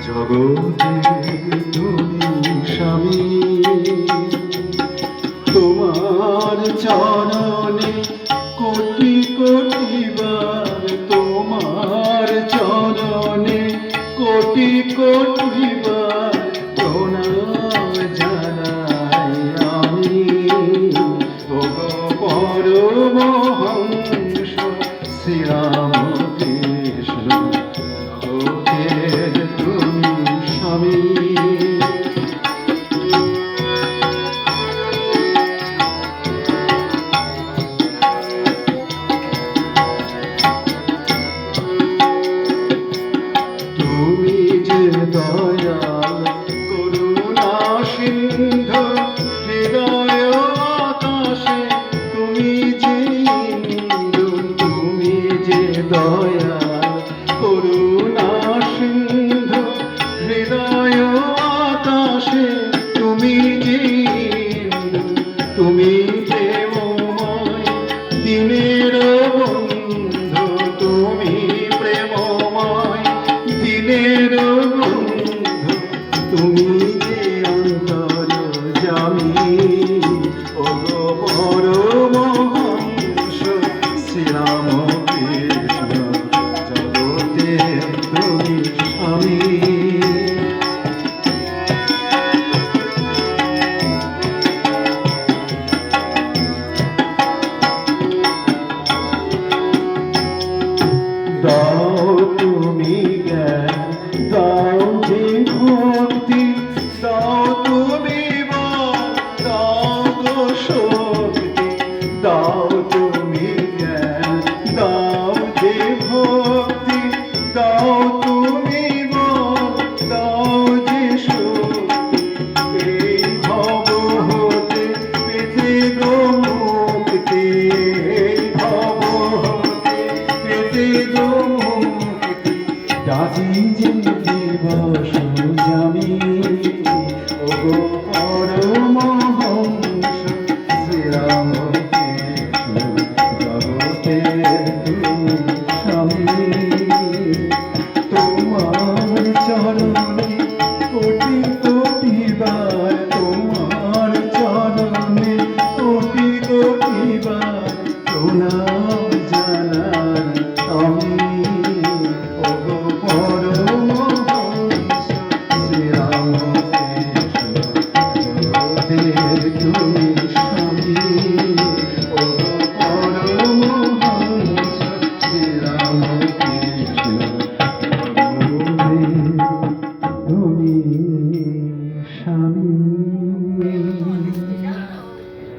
জগতে তুমি স্বামী, তোমার চরণে কোটি কোটি বার, তোমার চরণে কোটি কোটি বার প্রণাম জানাই আমি। ওগো পরমহংস শ্রীরামকৃষ্ণ, জগতের তুমি স্বামী। তুমি যে দয়াল করুণা সিন্ধু, হৃদয় আকাশে তুমি যে ইন্দু। তুমি যে দয়াল করুণা সিন্ধু, হৃদয় আকাশে তুমি যে ইন্দু। তুমি প্রেমময় দিনের বন্ধু, তুমি প্রেমময় দিনের বন্ধু, তুমি যে অন্তর্যামী। ওগো পরমহংস শ্রীরামকৃষ্ণ, জগতের তুমি স্বামী। দাও তুমি জ্ঞান, দাও যে ভক্তি, দাও তুমি বল, দাও গো শক্তি। দাও তুমি জ্ঞান, দাও যে ভক্তি, দাও তুমি বল, দাও যে শক্তি। এই ভব হতে পেতে গো মুক্তি, এই ভব হতে পেতে গো মুক্তি। ডাকি যে দিবস জামি, ওগো পরমহংস শ্রীরামকৃষ্ণ, জগতের তুমি স্বামী। তোমার চরণে কোটি কোটি বার, তোমার চরণে কোটি কোটি বার প্রণাম জানাই আমি। ওগো পরমহংস শ্রীরামকৃষ্ণ, জগতের তুমি স্বামী। ওগো পরমহংস শ্রীরামকৃষ্ণ, জগতের তুমি